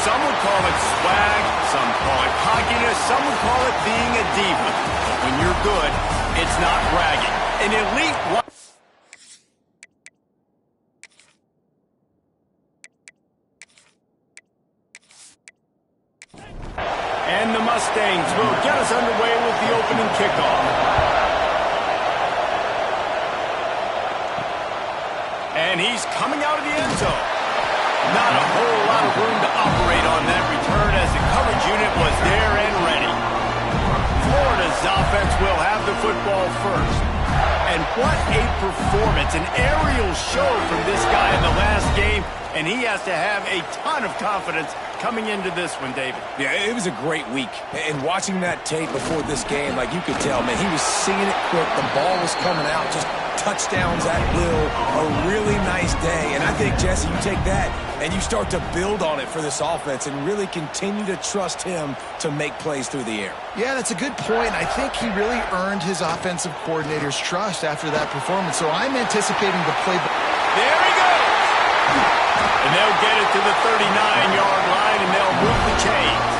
Some would call it swag, some call it cockiness, some would call it being a diva. But when you're good, it's not bragging. An elite one. And the Mustangs will get us underway with the opening kickoff. And he's coming out of the end zone. Not a whole lot of room to operate on that return as the coverage unit was there and ready. Florida's offense will have the football first. And what a performance, an aerial show from this guy in the last game, and he has to have a ton of confidence coming into this one, David. Yeah, it was a great week. And watching that tape before this game, like you could tell, man, he was seeing it quick. The ball was coming out, just touchdowns at will. A really nice day. And I think, Jesse, you take that and you start to build on it for this offense and really continue to trust him to make plays through the air. Yeah, that's a good point. I think he really earned his offensive coordinator's trust after that performance. So I'm anticipating the play. There he goes! And they'll get it to the 39-yard line, and they'll move the chains.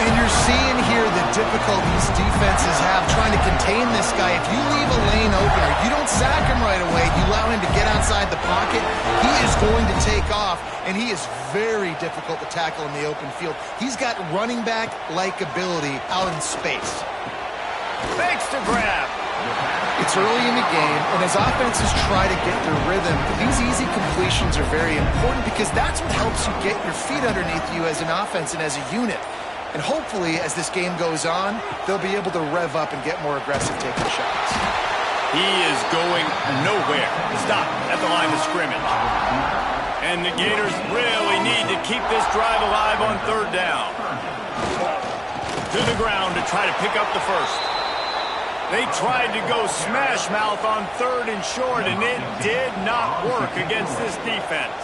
And you're seeing here the difficulties defenses have trying to contain this guy. If you leave a lane open or you don't sack him right away, you allow him to get outside the pocket, he is going to take off, and he is very difficult to tackle in the open field. He's got running back-like ability out in space. Thanks to grab. It's early in the game, and as offenses try to get their rhythm, these easy completions are very important because that's what helps you get your feet underneath you as an offense and as a unit. And hopefully, as this game goes on, they'll be able to rev up and get more aggressive taking shots. He is going nowhere. Stop at the line of scrimmage. And the Gators really need to keep this drive alive on third down. To the ground to try to pick up the first. They tried to go smash mouth on third and short, and it did not work against this defense.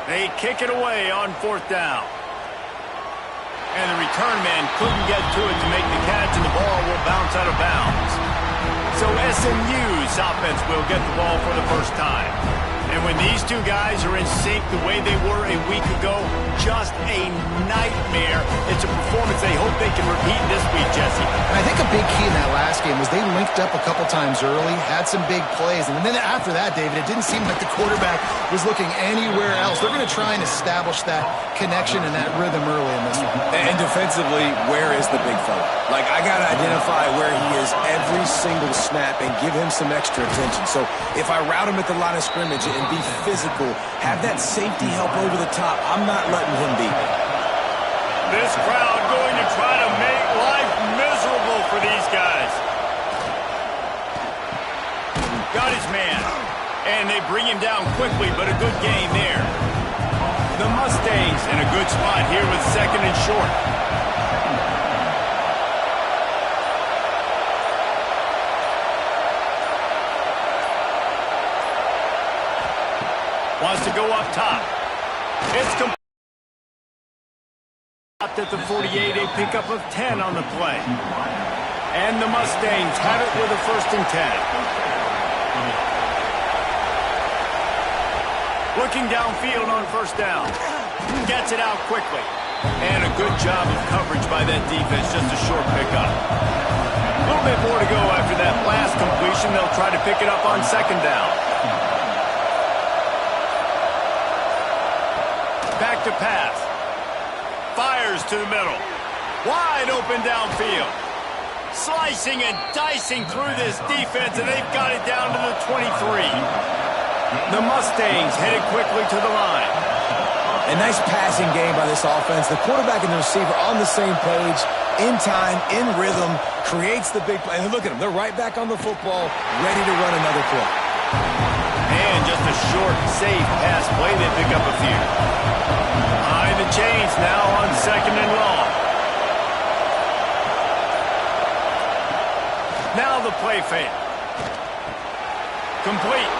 They kick it away on fourth down. And the return man couldn't get to it to make the catch, and the ball will bounce out of bounds. So SMU's offense will get the ball for the first time. And when these two guys are in sync the way they were a week ago, just a nightmare. It's a performance they hope they can repeat this week, Jesse. And I think a big key in that last game was they linked up a couple times early, had some big plays, and then after that, David, it didn't seem like the quarterback was looking anywhere else. They're going to try and establish that connection and that rhythm early in this one. And defensively, where is the big fella? Like, I got to identify where he is every single snap and give him some extra attention. So if I route him at the line of scrimmage and be physical, have that safety help over the top, I'm not letting him beat me. This crowd going to try to make life miserable for these guys. Got his man. And they bring him down quickly, but a good gain there. The Mustangs in a good spot here with second and short. Wants to go up top. It's complete. At the 48, a pickup of 10 on the play. And the Mustangs have it with a first and 10. Looking downfield on first down. Gets it out quickly. And a good job of coverage by that defense, just a short pickup. A little bit more to go after that last completion. They'll try to pick it up on second down. Back to pass. Fires to the middle. Wide open downfield. Slicing and dicing through this defense, and they've got it down to the 23. The Mustangs headed quickly to the line. A nice passing game by this offense. The quarterback and the receiver on the same page, in time, in rhythm, creates the big play. And look at them. They're right back on the football, ready to run another play. And just a short, safe pass play. They pick up a few. Behind the chains now on second and long. Now the play fake. Complete.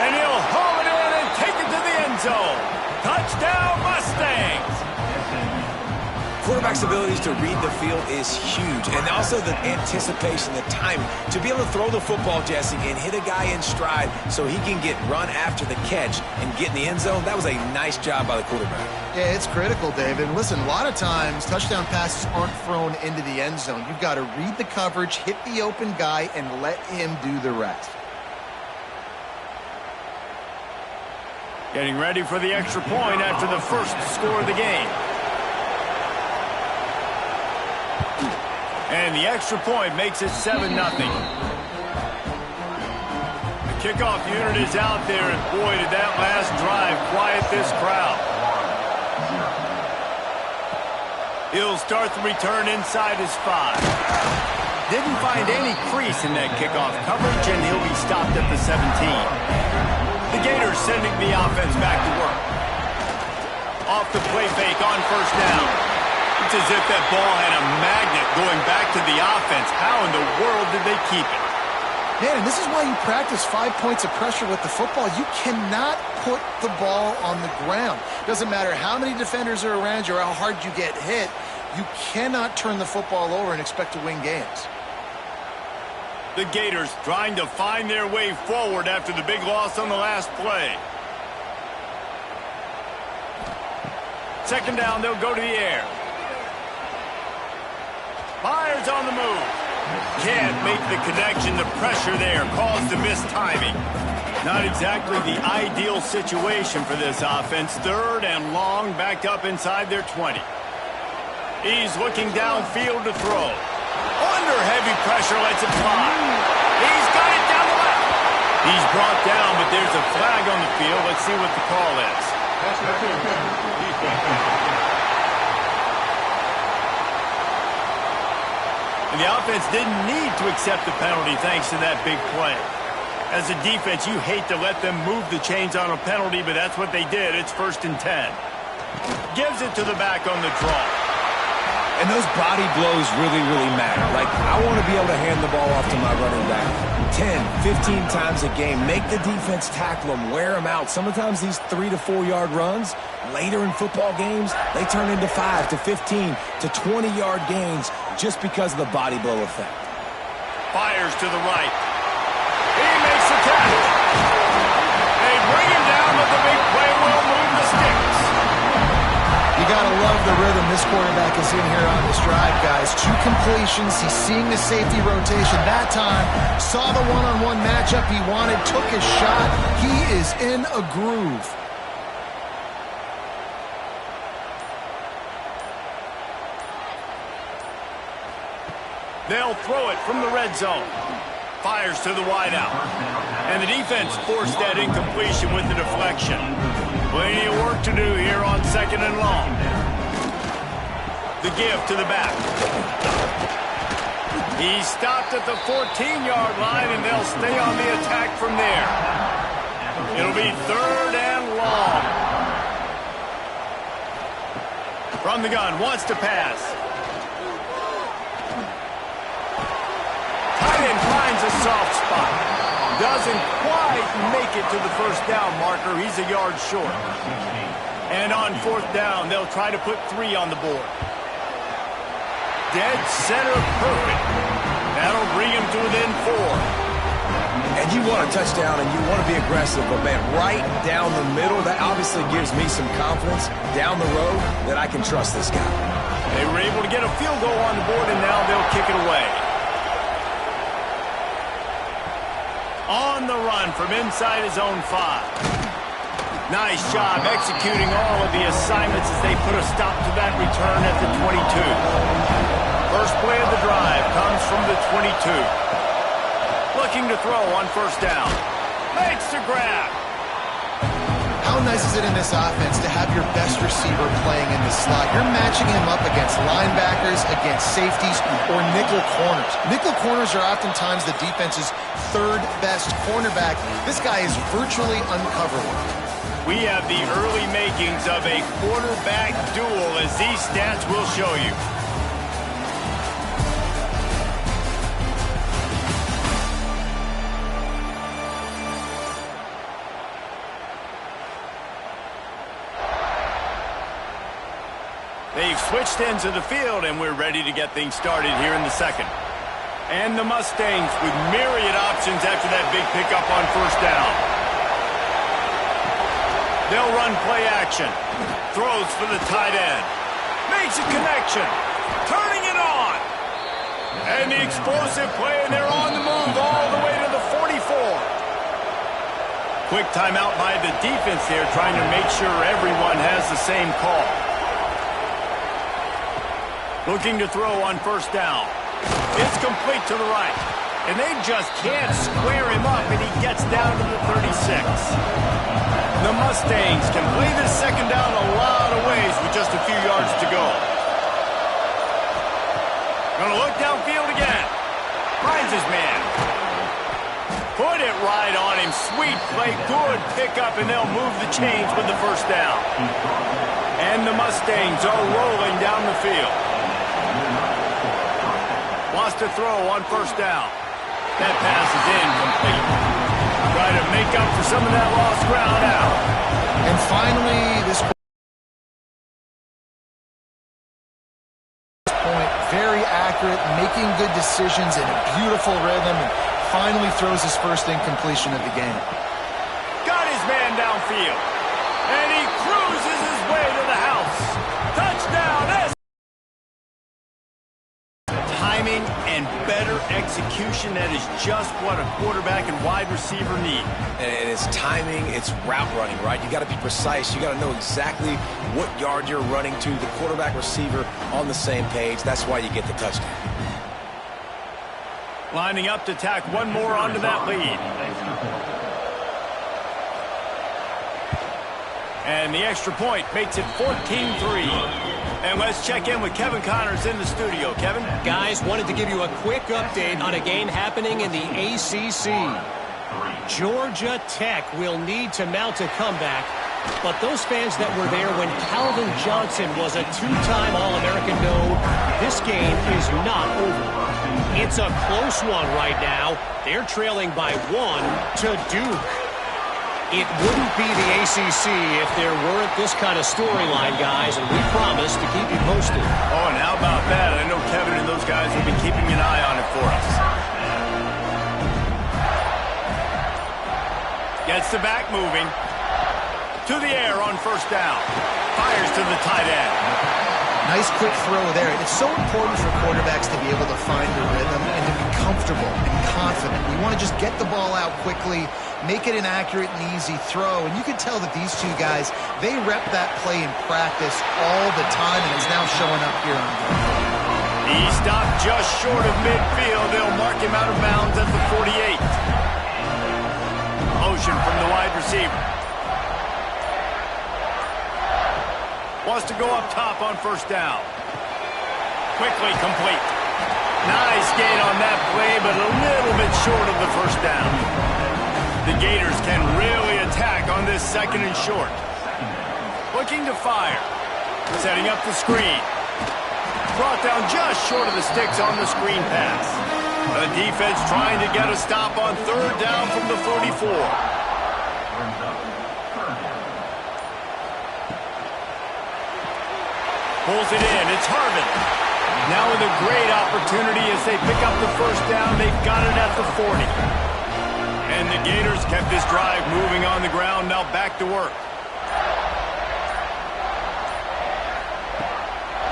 And he'll haul it in and take it to the end zone. Touchdown, Mustangs. quarterback's abilities to read the field is huge. And also the anticipation, the timing. To be able to throw the football, Jesse, and hit a guy in stride so he can get run after the catch and get in the end zone, that was a nice job by the quarterback. Yeah, it's critical, David. And listen, a lot of times touchdown passes aren't thrown into the end zone. You've got to read the coverage, hit the open guy, and let him do the rest. Getting ready for the extra point after the first score of the game. And the extra point makes it 7-0. The kickoff unit is out there, and boy, did that last drive quiet this crowd. He'll start the return inside his 5. Didn't find any crease in that kickoff coverage, and he'll be stopped at the 17. The Gators sending the offense back to work. Off the play fake on first down. It's as if that ball had a magnet going back to the offense. How in the world did they keep it? Man, and this is why you practice 5 points of pressure with the football. You cannot put the ball on the ground. Doesn't matter how many defenders are around you or how hard you get hit. You cannot turn the football over and expect to win games. The Gators trying to find their way forward after the big loss on the last play. Second down, they'll go to the air. Myers on the move. Can't make the connection. The pressure there caused the missed timing. Not exactly the ideal situation for this offense. Third and long, backed up inside their 20. He's looking downfield to throw. Under heavy pressure, lets it fly. He's got it down the left. He's brought down, but there's a flag on the field. Let's see what the call is. And the offense didn't need to accept the penalty thanks to that big play. As a defense, you hate to let them move the chains on a penalty, but that's what they did. It's 1st and 10. Gives it to the back on the draw. And those body blows really, really matter. Like, I want to be able to hand the ball off to my running back 10, 15 times a game. Make the defense tackle them, wear them out. Sometimes these 3 to 4 yard runs, later in football games, they turn into 5 to 15 to 20 yard gains just because of the body blow effect. Fires to the right. He makes the tackle. They bring him down, but the big play will move the sticks. You got to love the rhythm this quarterback is in here on this drive, guys. 2 completions. He's seeing the safety rotation that time. Saw the one-on-one matchup he wanted. Took his shot. He is in a groove. They'll throw it from the red zone. Fires to the wideout. And the defense forced that incompletion with the deflection. Plenty of work to do here on 2nd and long. The give to the back. He's stopped at the 14-yard line, and they'll stay on the attack from there. It'll be 3rd and long. From the gun, wants to pass. Tight end finds a soft spot. Doesn't quite make it to the first down marker. He's a yard short. And on 4th down, they'll try to put 3 on the board. Dead center perfect. That'll bring him to within 4. And you want a touchdown and you want to be aggressive, but man, right down the middle, that obviously gives me some confidence down the road that I can trust this guy. They were able to get a field goal on the board, and now they'll kick it away. On the run from inside his own 5. Nice job executing all of the assignments as they put a stop to that return at the 22. First play of the drive comes from the 22. Looking to throw on 1st down. Makes the grab. How nice is it in this offense to have your best receiver playing in the slot? You're matching him up against linebackers, against safeties, or nickel corners. Nickel corners are oftentimes the defense's 3rd best cornerback. This guy is virtually uncoverable. We have the early makings of a quarterback duel, as these stats will show you. They They've switched ends of the field, and we're ready to get things started here in the second. And the Mustangs with myriad options after that big pickup on first down. They'll run play action. Throws for the tight end. Makes a connection. Turning it on. And the explosive play, and they're on the move all the way to the 44. Quick timeout by the defense there, trying to make sure everyone has the same call. Looking to throw on first down. It's complete to the right. And they just can't square him up, and he gets down to the 36. The Mustangs can play this second down a lot of ways with just a few yards to go. Gonna look downfield again. Finds his man. Put it right on him. Sweet play. Good pickup, and they'll move the chains with the first down. And the Mustangs are rolling down the field. Wants to throw on first down. That pass is incomplete. Try to make up for some of that lost ground now. And finally, this point, very accurate, making good decisions in a beautiful rhythm, and finally throws his first incompletion of the game. Got his man downfield. And he cruises his way to the house. Touchdown! Timing and better execution, that is just what a quarterback and wide receiver need. And it's timing, it's route running, right? You got to be precise. You got to know exactly what yard you're running to. The quarterback receiver on the same page. That's why you get the touchdown. Lining up to tack one more onto that lead. And the extra point makes it 14-3. And let's check in with Kevin Connors in the studio. Kevin? Guys, wanted to give you a quick update on a game happening in the ACC. Georgia Tech will need to mount a comeback, but those fans that were there when Calvin Johnson was a two-time All-American know this game is not over. It's a close one right now. They're trailing by 1 to Duke. It wouldn't be the ACC if there weren't this kind of storyline, guys, and we promise to keep you posted. Oh, and how about that? I know Kevin and those guys will be keeping an eye on it for us. Gets the back moving. To the air on first down. Fires to the tight end. Nice quick throw there. It's so important for quarterbacks to be able to find the rhythm and to be comfortable and confident. We want to just get the ball out quickly, make it an accurate and easy throw. And you can tell that these two guys, they rep that play in practice all the time, and it's now showing up here on the field. He stopped just short of midfield. They'll mark him out of bounds at the 48. Motion from the wide receiver. Wants to go up top on first down. Quickly complete. Nice gain on that play, but a little bit short of the first down. The Gators can really attack on this second and short. Looking to fire. Setting up the screen. Brought down just short of the sticks on the screen pass. The defense trying to get a stop on third down from the 44. Pulls it in. It's Harvin. Now with a great opportunity as they pick up the first down. They've got it at the 40. And the Gators kept this drive moving on the ground. Now back to work.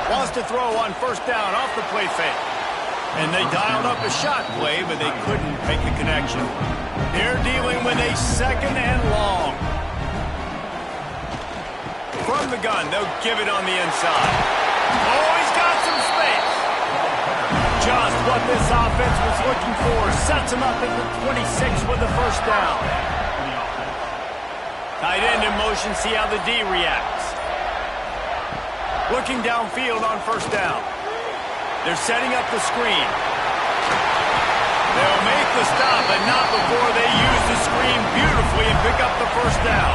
Wants to throw on first down off the play fake. And they dialed up a shot play, but they couldn't make the connection. They're dealing with a second and long. From the gun, they'll give it on the inside. Oh, he's got some space. Just what this offense was looking for. Sets him up at the 26 with the first down. Tight end in motion, see how the D reacts. Looking downfield on first down. They're setting up the screen. They'll make the stop, but not before they use the screen beautifully and pick up the first down.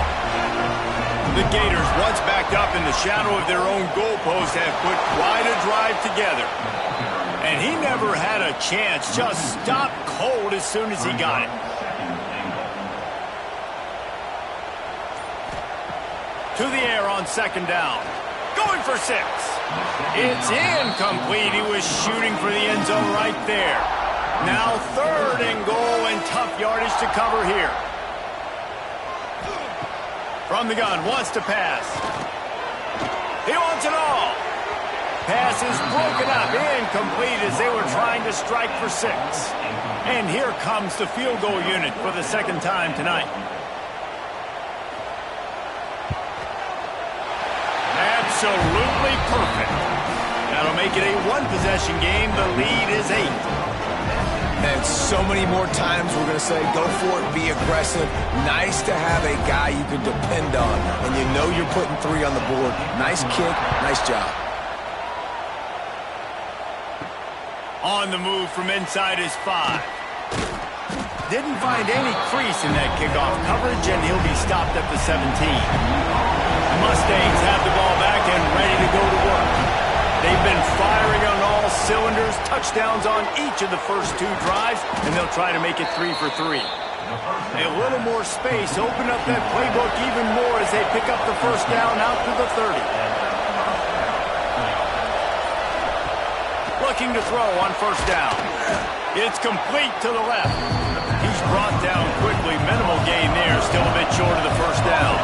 The Gators, once backed up in the shadow of their own goalpost, have put quite a drive together. And he never had a chance, just stopped cold as soon as he got it. To the air on second down. Going for for 6. It's incomplete. He was shooting for the end zone right there. Now 3rd and goal, and tough yardage to cover here. From the gun, wants to pass. He wants it all. Pass is broken up, incomplete as they were trying to strike for 6. And here comes the field goal unit for the 2nd time tonight. Absolutely perfect. That'll make it a 1-possession game. The lead is 8. And so many more times we're going to say, go for it, be aggressive. Nice to have a guy you can depend on, and you know you're putting 3 on the board. Nice kick, nice job. On the move from inside his 5. Didn't find any crease in that kickoff coverage, and he'll be stopped at the 17. The Mustangs have the ball back and ready to go to work. They've been firing on all cylinders, touchdowns on each of the first 2 drives, and they'll try to make it 3 for 3. A little more space, open up that playbook even more as they pick up the first down out to the 30. Looking to throw on first down. It's complete to the left. He's brought down quickly. Minimal gain there. Still a bit short of the first down.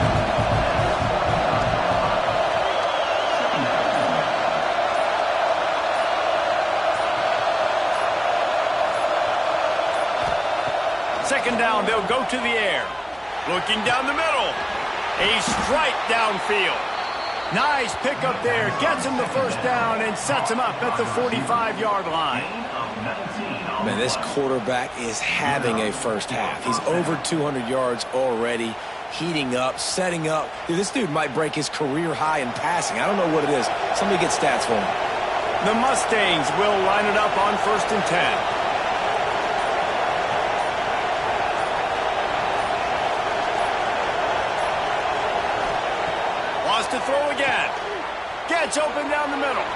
Second down, they'll go to the air. Looking down the middle. A strike downfield. Nice pickup there. Gets him the first down and sets him up at the 45-yard line. Man, this quarterback is having a first half. He's over 200 yards already, heating up, setting up. Dude, this dude might break his career high in passing. I don't know what it is. Somebody get stats for him. The Mustangs will line it up on 1st and 10. To throw again. Gets open down the middle.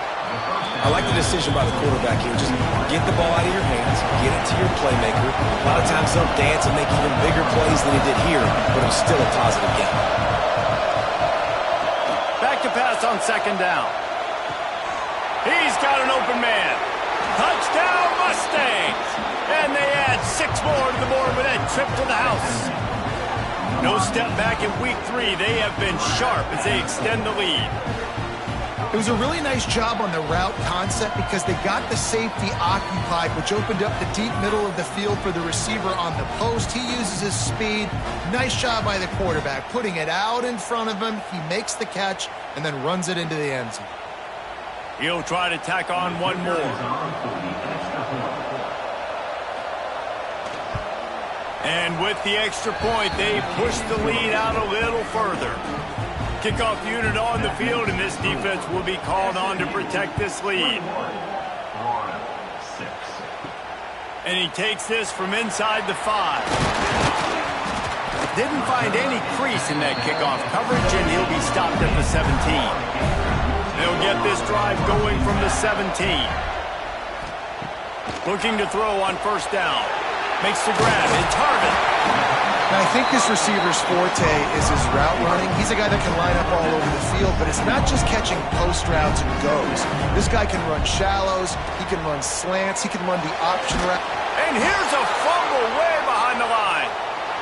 I like the decision by the quarterback here. Just get the ball out of your hands, get it to your playmaker. A lot of times they'll dance and make even bigger plays than he did here, but it was still a positive game. Back to pass on 2nd down. He's got an open man. Touchdown Mustangs! And they add 6 more to the board with that trip to the house. No step back in week 3. They have been sharp as they extend the lead. It was a really nice job on the route concept because they got the safety occupied, which opened up the deep middle of the field for the receiver on the post. He uses his speed. Nice job by the quarterback, putting it out in front of him. He makes the catch and then runs it into the end zone. He'll try to tack on one more. And with the extra point, they push the lead out a little further. Kickoff unit on the field, and this defense will be called on to protect this lead. And he takes this from inside the 5. Didn't find any crease in that kickoff coverage, and he'll be stopped at the 17. They'll get this drive going from the 17. Looking to throw on first down. Makes the grab. It's Harvin. I think this receiver's forte is his route running. He's a guy that can line up all over the field, but it's not just catching post routes and goes. This guy can run shallows. He can run slants. He can run the option route. And here's a fumble way behind the line.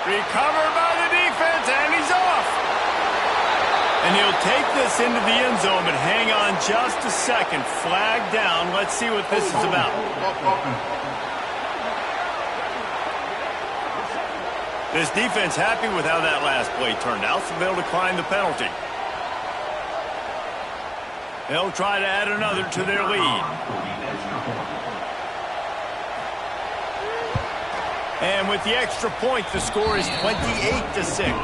Recovered by the defense, and he's off. And he'll take this into the end zone, but hang on just a second. Flag down. Let's see what this is about. This defense happy with how that last play turned out, so they'll decline the penalty. They'll try to add another to their lead. And with the extra point, the score is 28-6.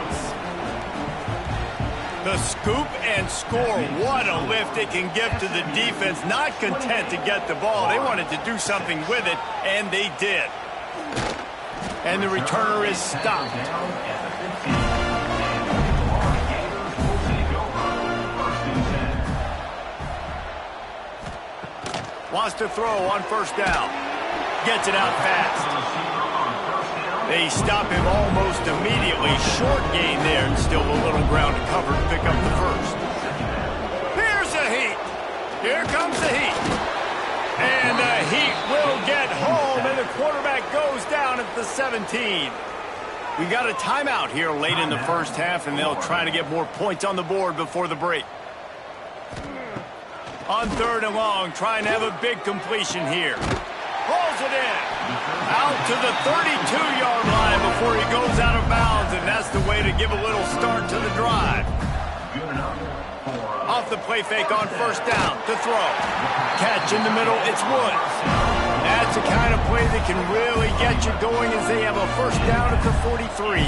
The scoop and score. What a lift it can give to the defense. Not content to get the ball. They wanted to do something with it, and they did. And the returner is stopped. Wants to throw on first down. Gets it out fast. They stop him almost immediately. Short gain there, and still a little ground to cover to pick up the first. Here's a heat. Here comes the heat. And the heat will get home, and the quarterback goes down at the 17. We got a timeout here late in the first half, and they'll try to get more points on the board before the break. On 3rd and long, trying to have a big completion here. Rolls it in. Out to the 32-yard line before he goes out of bounds, and that's the way to give a little start to the drive. Off the play fake on 1st down to throw. Catch in the middle, it's Woods. That's the kind of play that can really get you going as they have a 1st down at the 43.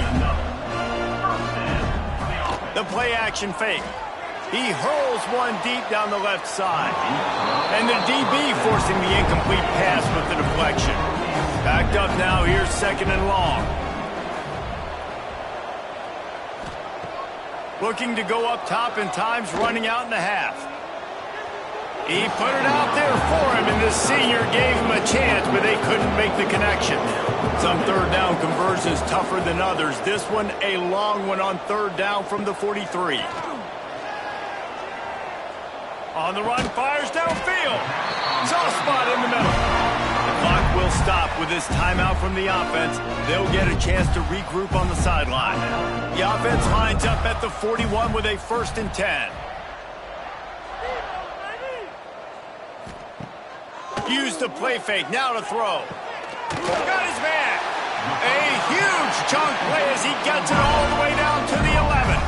The play action fake. He hurls one deep down the left side. And the DB forcing the incomplete pass with the deflection. Backed up now, here's 2nd and long. Looking to go up top, and time's running out in the half. He put it out there for him, and the senior gave him a chance, but they couldn't make the connection. Some 3rd down conversions tougher than others. This one, a long one on 3rd down from the 43. On the run, fires downfield. Soft spot in the middle. The clock will stop with this timeout from the offense. They'll get a chance to regroup on the sideline. The offense lines up at the 41 with a 1st and 10. Use the play fake, now to throw. Got his man. A huge chunk play as he gets it all the way down to the 11.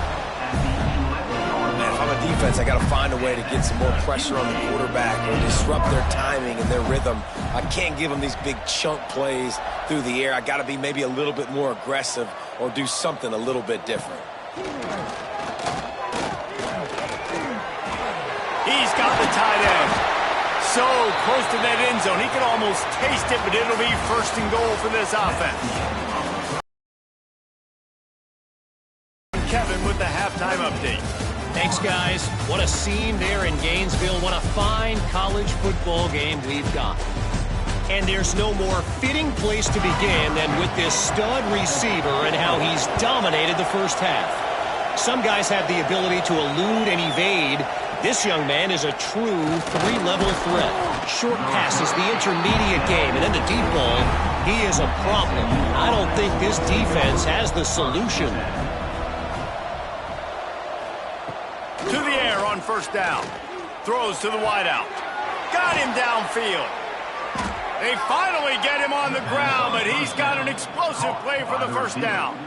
Man, if I'm a defense, I got to find a way to get some more pressure on the quarterback or disrupt their timing and their rhythm. I can't give them these big chunk plays through the air. I got to be maybe a little bit more aggressive or do something a little bit different. He's got the tight end. So close to that end zone. He can almost taste it, but it'll be 1st and goal for this offense. Kevin with the halftime update. Thanks, guys. What a scene there in Gainesville. What a fine college football game we've got. And there's no more fitting place to begin than with this stud receiver and how he's dominated the first half. Some guys have the ability to elude and evade. This young man is a true 3-level threat. Short passes, the intermediate game, and then the deep ball. He is a problem. I don't think this defense has the solution. To the air on 1st down. Throws to the wideout. Got him downfield. They finally get him on the ground, but he's got an explosive play for the 1st down.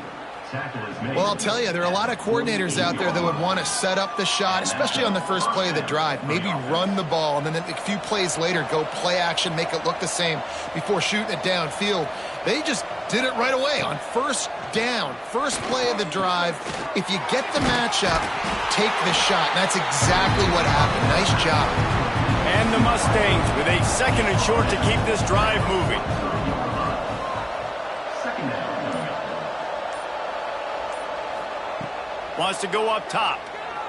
Well, I'll tell you, there are a lot of coordinators out there that would want to set up the shot, especially on the first play of the drive. Maybe run the ball, and then a few plays later, go play action, make it look the same before shooting it downfield. They just did it right away on 1st down. First play of the drive. If you get the matchup, take the shot. And that's exactly what happened. Nice job. And the Mustangs with a 2nd and short to keep this drive moving. Wants to go up top.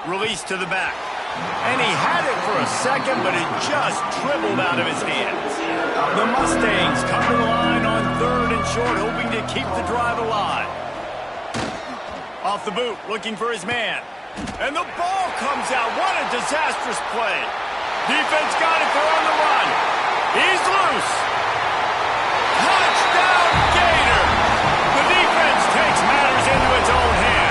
Release to the back. And he had it for a second, but it just dribbled out of his hands. The Mustangs come to the line on 3rd and short, hoping to keep the drive alive. Off the boot, looking for his man. And the ball comes out. What a disastrous play. Defense got it, they're on the run. He's loose. Touchdown, Gator. The defense takes matters into its own hands.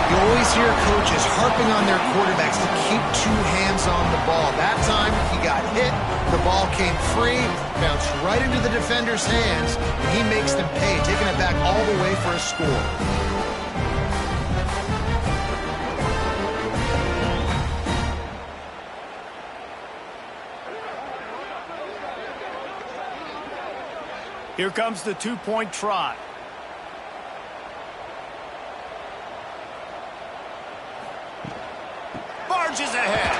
You always hear coaches harping on their quarterbacks to keep 2 hands on the ball. That time, he got hit, the ball came free, bounced right into the defender's hands, and he makes them pay, taking it back all the way for a score. Here comes the 2-point try. Barges ahead.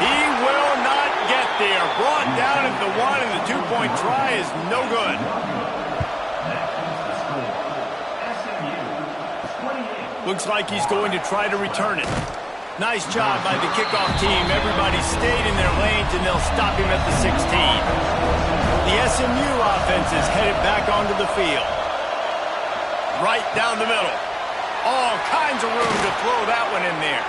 He will not get there. Brought down at the 1, and the 2-point try is no good. Looks like he's going to try to return it. Nice job by the kickoff team. Everybody stayed in their lanes, and they'll stop him at the 16. The SMU offense is headed back onto the field. Right down the middle. All kinds of room to throw that one in there.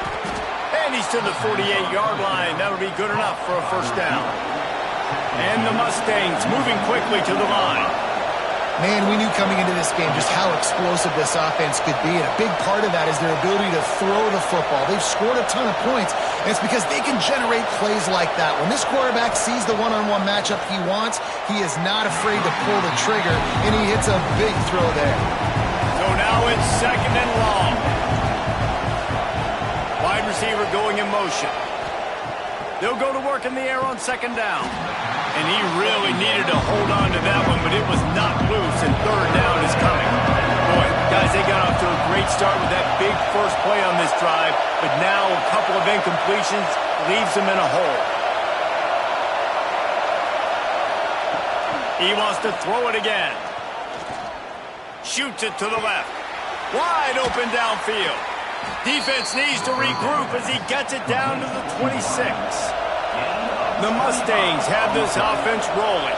And he's to the 48-yard line. That'll be good enough for a first down. And the Mustangs moving quickly to the line. Man, we knew coming into this game just how explosive this offense could be, and a big part of that is their ability to throw the football. They've scored a ton of points, and it's because they can generate plays like that. When this quarterback sees the one-on-one matchup he wants, he is not afraid to pull the trigger, and he hits a big throw there. So now it's second and long. Wide receiver going in motion. They'll go to work in the air on second down. And he really needed to hold on to that one, but it was not loose, and third down is coming. Boy, guys, they got off to a great start with that big first play on this drive, but now a couple of incompletions leaves them in a hole. He wants to throw it again. Shoots it to the left. Wide open downfield. Defense needs to regroup as he gets it down to the 26. The Mustangs have this offense rolling.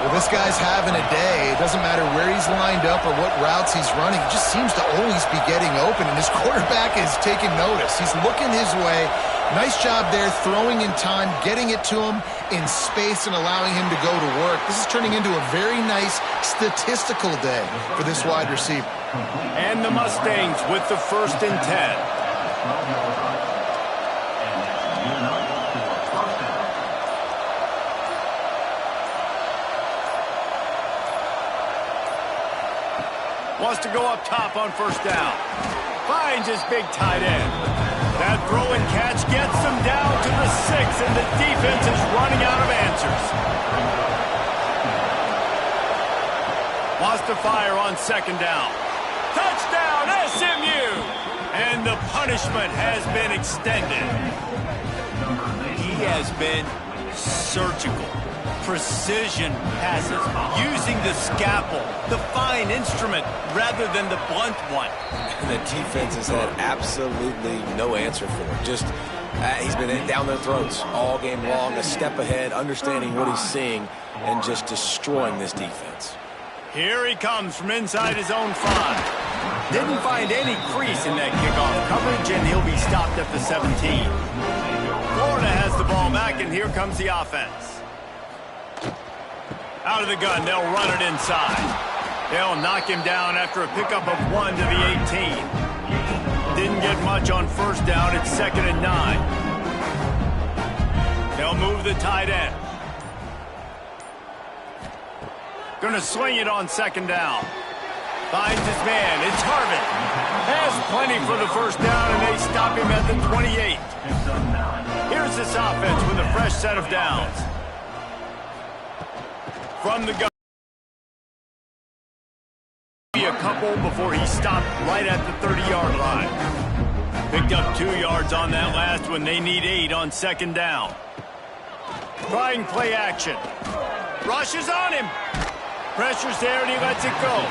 Well, this guy's having a day. It doesn't matter where he's lined up or what routes he's running. He just seems to always be getting open, and his quarterback is taking notice. He's looking his way. Nice job there, throwing in time, getting it to him in space and allowing him to go to work. This is turning into a very nice statistical day for this wide receiver. And the Mustangs with the 1st and 10. Wants to go up top on first down. Finds his big tight end. That throw and catch gets them down to the 6, and the defense is running out of answers. Wants to fire on second down. Touchdown, SMU! And the punishment has been extended. He has been surgical. Precision passes, using the scalpel, the fine instrument, rather than the blunt one. The defense has had absolutely no answer for it. Just, he's been down their throats all game long, a step ahead, understanding what he's seeing, and just destroying this defense. Here he comes from inside his own 5. Didn't find any crease in that kickoff coverage, and he'll be stopped at the 17. Florida has the ball back, and here comes the offense. Out of the gun, they'll run it inside. They'll knock him down after a pickup of 1 to the 18. Didn't get much on first down. It's 2nd and 9. They'll move the tight end. Gonna swing it on second down. Finds his man. It's Harvin. Has plenty for the first down, and they stop him at the 28. Here's this offense with a fresh set of downs. From the gun. A couple before he stopped right at the 30-yard line. Picked up 2 yards on that last one. They need 8 on second down. Trying play action. Rushes on him. Pressure's there, and he lets it go.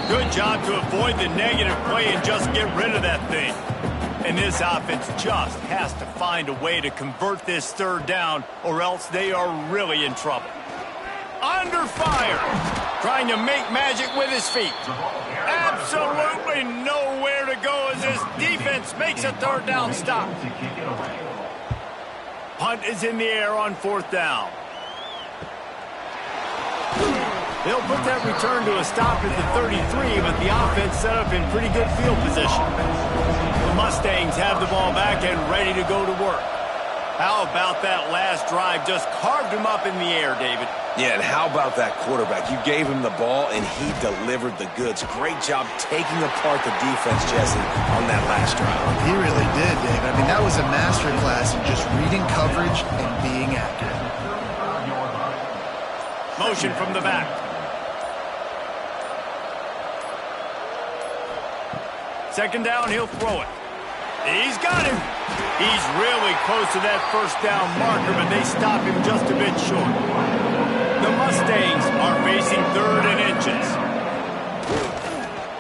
Good job to avoid the negative play and just get rid of that thing. And this offense just has to find a way to convert this third down, or else they are really in trouble. Under fire, trying to make magic with his feet. Absolutely nowhere to go as this defense makes a third down stop. Punt is in the air on 4th down. They'll put that return to a stop at the 33, but the offense set up in pretty good field position. The Mustangs have the ball back and ready to go to work. How about that last drive? Just carved him up in the air, David. Yeah, and how about that quarterback? You gave him the ball, and he delivered the goods. Great job taking apart the defense, Jesse, on that last drive. He really did, David. I mean, that was a masterclass in just reading coverage and being accurate. Motion from the back. Second down, he'll throw it. He's got him. He's really close to that first down marker, but they stop him just a bit short. The Mustangs are facing 3rd and inches.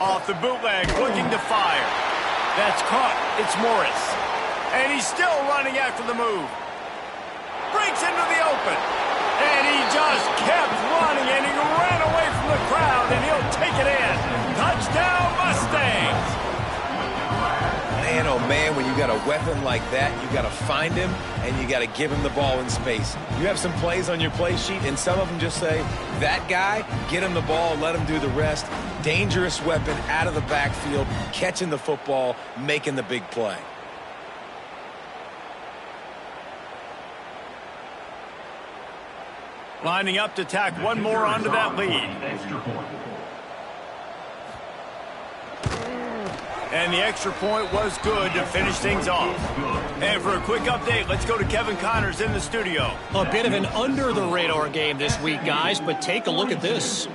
Off the bootleg, looking to fire. That's caught. It's Morris. And he's still running after the move. Breaks into the open. And he just kept running, and he ran away from the crowd, and he'll take it in. Touchdown, Mustangs! Man, oh man, when you got a weapon like that, you got to find him and you got to give him the ball in space. You have some plays on your play sheet, and some of them just say, that guy, get him the ball, let him do the rest. Dangerous weapon out of the backfield, catching the football, making the big play. Lining up to tack one more onto that lead. And the extra point was good to finish things off. And for a quick update, let's go to Kevin Connors in the studio. A bit of an under-the-radar game this week, guys, but take a look at this.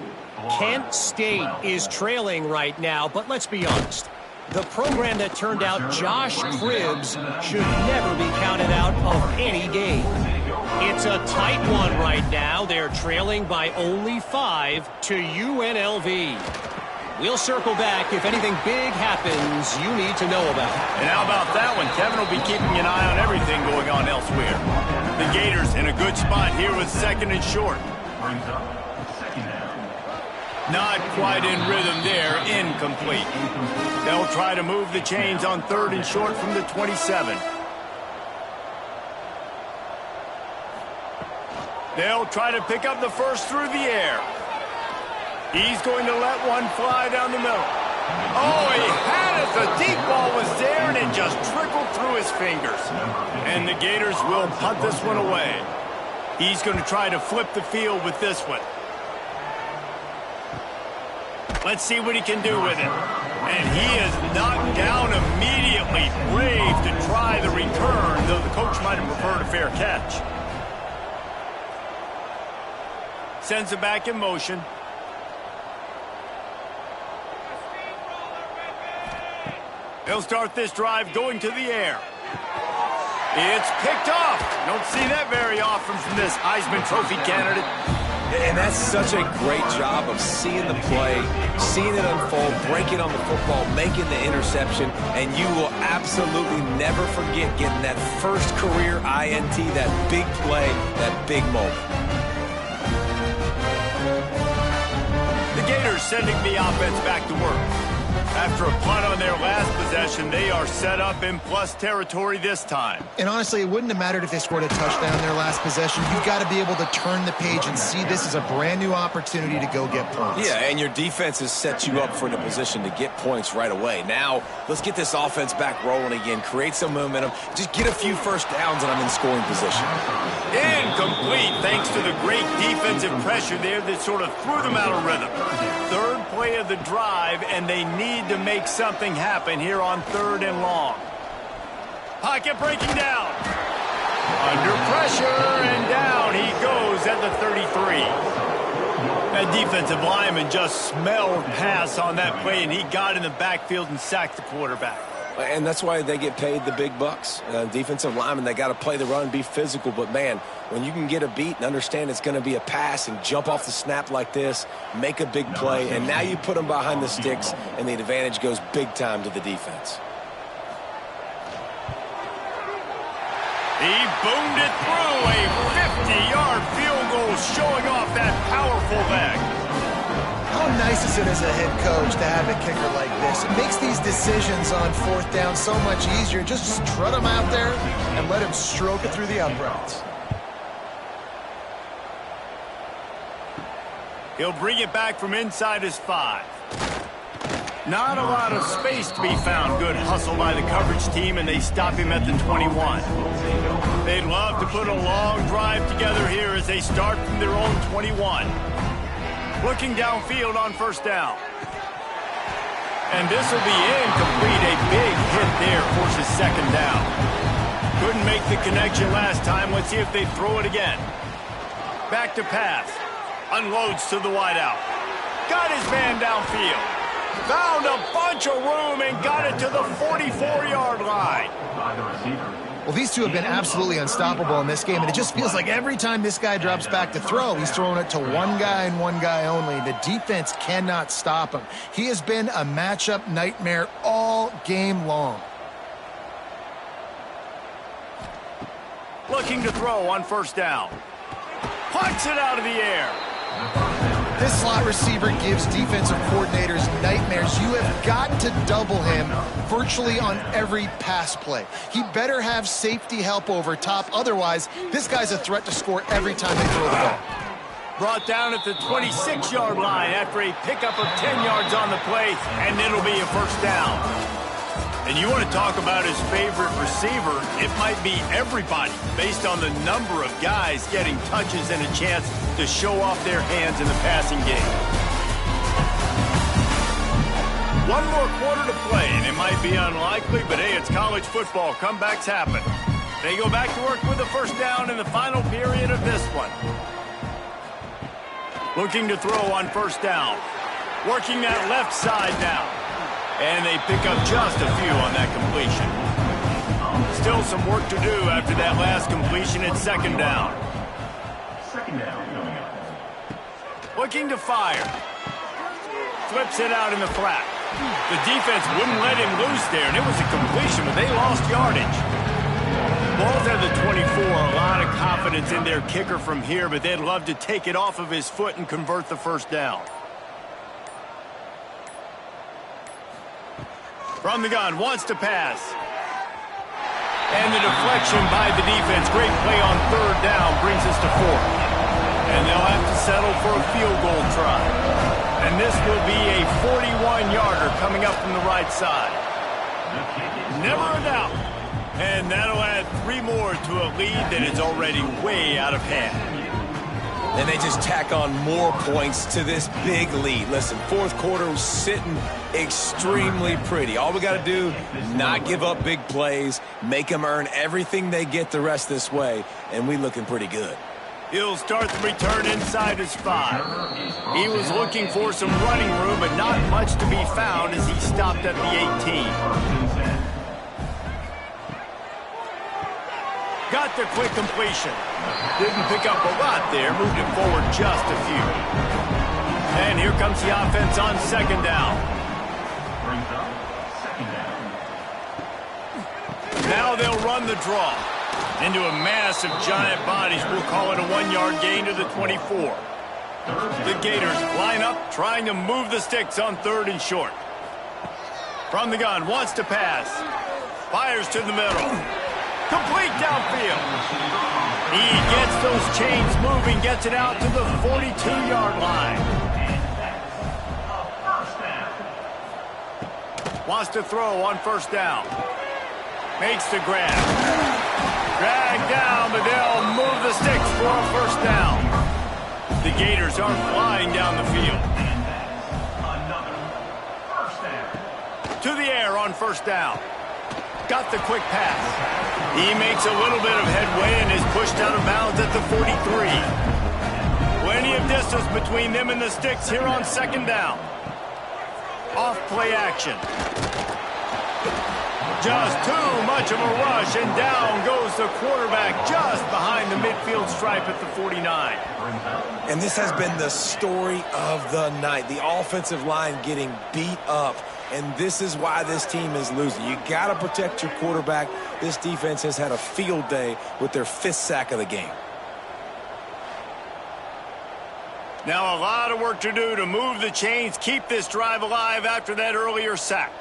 Kent State is trailing right now, but let's be honest. The program that turned out Josh Cribbs should never be counted out of any game. It's a tight one right now. They're trailing by only 5 to UNLV. We'll circle back if anything big happens you need to know about. And how about that one? Kevin will be keeping an eye on everything going on elsewhere. The Gators in a good spot here with 2nd and short. Not quite in rhythm there, incomplete. They'll try to move the chains on 3rd and short from the 27. They'll try to pick up the first through the air. He's going to let one fly down the middle. Oh, he had it. The deep ball was there, and it just trickled through his fingers. And the Gators will punt this one away. He's going to try to flip the field with this one. Let's see what he can do with it. And he is knocked down immediately. Brave to try the return, though the coach might have preferred a fair catch. Sends it back in motion. They'll start this drive going to the air. It's picked off. Don't see that very often from this Heisman Trophy candidate. And that's such a great job of seeing the play, seeing it unfold, breaking on the football, making the interception, and you will absolutely never forget getting that first career INT, that big play, that big moment. The Gators sending the offense back to work. After a punt on their last possession, they are set up in plus territory this time. And honestly, it wouldn't have mattered if they scored a touchdown their last possession. You've got to be able to turn the page and see this as a brand new opportunity to go get points. Yeah, and your defense has set you up for the position to get points right away. Now, let's get this offense back rolling again, create some momentum, just get a few first downs, and I'm in scoring position. Incomplete, thanks to the great defensive pressure there that sort of threw them out of rhythm. 3rd play of the drive, and they need to make something happen here on 3rd and long. Pocket breaking down. Under pressure, and down he goes at the 33. That defensive lineman just smelled pass on that play, and he got in the backfield and sacked the quarterback. And that's why they get paid the big bucks. Defensive linemen, they got to play the run, be physical. But, man, when you can get a beat and understand it's going to be a pass and jump off the snap like this, make a big play, and now you put them behind the sticks, and the advantage goes big time to the defense. He boomed it through a 50-yard field goal, showing off that powerful leg. How nice is it as a head coach to have a kicker like this? It makes these decisions on 4th down so much easier. Just strut him out there and let him stroke it through the uprights. He'll bring it back from inside his 5. Not a lot of space to be found. Good hustle by the coverage team, and they stop him at the 21. They'd love to put a long drive together here as they start from their own 21. Looking downfield on 1st down. And this will be incomplete. A big hit there forces 2nd down. Couldn't make the connection last time. Let's see if they throw it again. Back to pass. Unloads to the wideout. Got his man downfield. Found a bunch of room and got it to the 44-yard line. Well, these two have been absolutely unstoppable in this game, and it just feels like every time this guy drops back to throw, he's throwing it to one guy and one guy only. The defense cannot stop him. He has been a matchup nightmare all game long. Looking to throw on 1st down. Punts it out of the air. This slot receiver gives defensive coordinators nightmares. You have got to double tackle him virtually on every pass play. He better have safety help over top. Otherwise, this guy's a threat to score every time they throw the ball. Brought down at the 26-yard line after a pickup of 10 yards on the play, and it'll be a first down. And you want to talk about his favorite receiver, it might be everybody based on the number of guys getting touches and a chance to show off their hands in the passing game. One more quarter to play, and it might be unlikely, but hey, it's college football. Comebacks happen. They go back to work with a first down in the final period of this one. Looking to throw on first down. Working that left side now. And they pick up just a few on that completion. Still some work to do after that last completion at second down. Looking to fire. Flips it out in the flat. The defense wouldn't let him loose there, and it was a completion, but they lost yardage. Ball's at the 24, a lot of confidence in their kicker from here, but they'd love to take it off of his foot and convert the first down. From the gun, wants to pass. And the deflection by the defense. Great play on third down brings us to fourth. And they'll have to settle for a field goal try. And this will be a 41-yarder coming up from the right side. Never a doubt. And that'll add 3 more to a lead that is already way out of hand. And they just tack on more points to this big lead. Listen, fourth quarter was sitting extremely pretty. All we got to do, not give up big plays, make them earn everything they get the rest this way, and we looking pretty good. He'll start the return inside his 5. He was looking for some running room, but not much to be found as he stopped at the 18. Got the quick completion. Didn't pick up a lot there, moved it forward just a few. And here comes the offense on second down. Now they'll run the draw. Into a mass of giant bodies. We'll call it a 1-yard gain to the 24. The Gators line up, trying to move the sticks on third and short. From the gun, wants to pass. Fires to the middle. Complete downfield. He gets those chains moving, gets it out to the 42-yard line. Wants to throw on first down. Makes the grab. Dragged down, but they'll move the sticks for a first down. The Gators aren't flying down the field. To the air on first down. Got the quick pass. He makes a little bit of headway and is pushed out of bounds at the 43. Plenty of distance between them and the sticks here on second down. Off play action. Just too much of a rush, and down goes the quarterback just behind the midfield stripe at the 49. And this has been the story of the night. The offensive line getting beat up, and this is why this team is losing. You got to protect your quarterback. This defense has had a field day with their 5th sack of the game. Now a lot of work to do to move the chains, keep this drive alive after that earlier sack.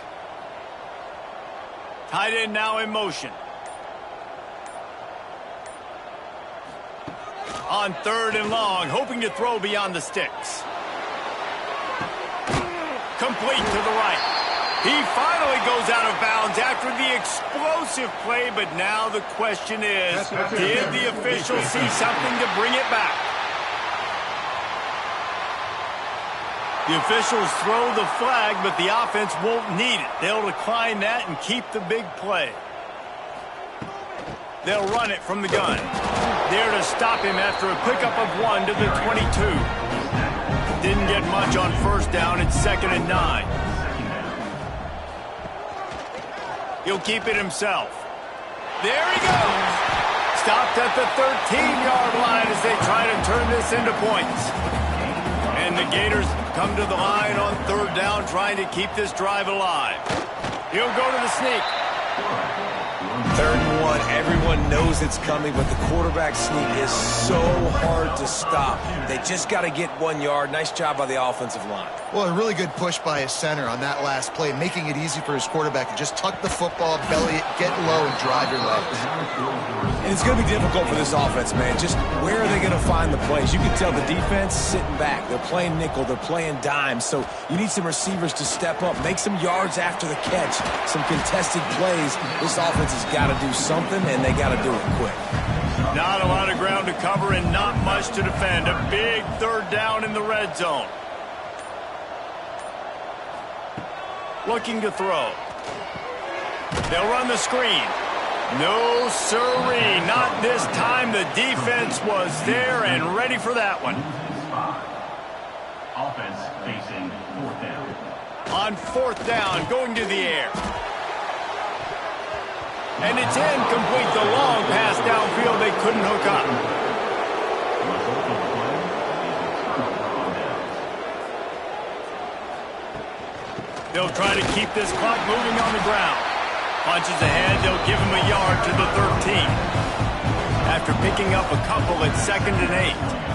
Tight end now in motion. On third and long, hoping to throw beyond the sticks. Complete to the right. He finally goes out of bounds after the explosive play, but now the question is, did the official see something to bring it back? The officials throw the flag, but the offense won't need it. They'll decline that and keep the big play. They'll run it from the gun. There to stop him after a pickup of 1 to the 22. Didn't get much on first down. It's 2nd and 9. He'll keep it himself. There he goes. Stopped at the 13-yard line as they try to turn this into points. And the Gators come to the line on third down, trying to keep this drive alive. He'll go to the sneak. Third and 1, everyone knows it's coming, but the quarterback sneak is so hard to stop. They just got to get 1 yard. Nice job by the offensive line. Well, a really good push by his center on that last play, making it easy for his quarterback to just tuck the football, belly it, get low, and drive your legs. And it's going to be difficult for this offense, man. Just where are they going to find the plays? You can tell the defense sitting back. They're playing nickel. They're playing dime. So you need some receivers to step up, make some yards after the catch, some contested plays. This offense has got to do something, and they got to do it quick. Not a lot of ground to cover and not much to defend. A big third down in the red zone. Looking to throw. They'll run the screen. No sirree, not this time. The defense was there and ready for that one. Offense facing fourth down. On fourth down, going to the air. And it's incomplete. The long pass downfield, they couldn't hook up. They'll try to keep this clock moving on the ground. Punches ahead, they'll give him a yard to the 13. After picking up a couple at 2nd and 8.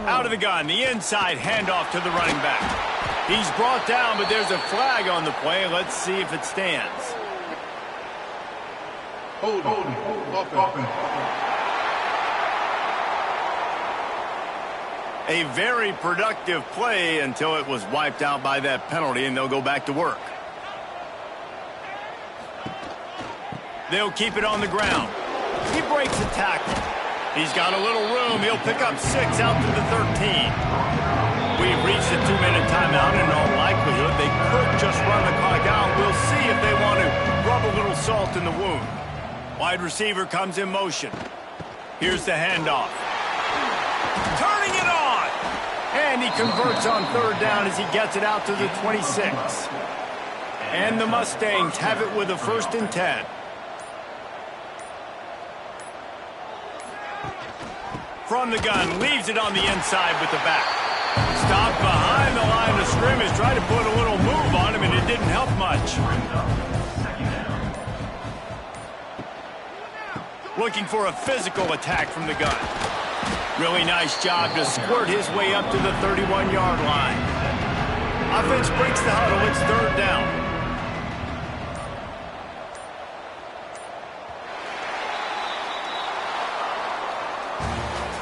Out of the gun, the inside handoff to the running back. He's brought down, but there's a flag on the play. Let's see if it stands. Hold. A very productive play until it was wiped out by that penalty, and they'll go back to work. They'll keep it on the ground. He breaks a tackle. He's got a little room. He'll pick up 6 out to the 13. We've reached the 2-minute timeout, and in all likelihood, they could just run the clock out. We'll see if they want to rub a little salt in the wound. Wide receiver comes in motion. Here's the handoff. Turning it on! And he converts on third down as he gets it out to the 26. And the Mustangs have it with a 1st and 10. From the gun, leaves it on the inside with the back. Stopped behind the line of scrimmage, tried to put a little move on him, and it didn't help much. Looking for a physical attack from the gun. Really nice job to squirt his way up to the 31-yard line. Offense breaks the huddle. It's third down.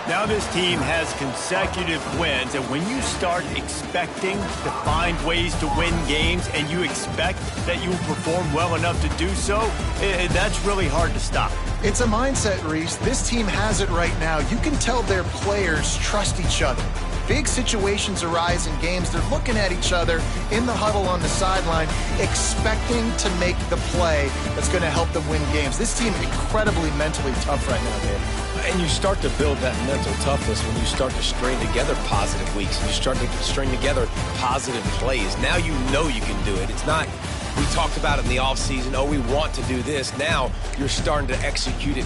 Now this team has consecutive wins, and when you start expecting to find ways to win games and you expect that you will perform well enough to do so, that's really hard to stop. It's a mindset, Reese. This team has it right now. You can tell their players trust each other. Big situations arise in games. They're looking at each other in the huddle on the sideline, expecting to make the play that's going to help them win games. This team incredibly mentally tough right now, Dave. And you start to build that mental toughness when you start to string together positive weeks and you start to string together positive plays. Now you know you can do it. It's not, we talked about it in the offseason, oh, we want to do this. Now you're starting to execute it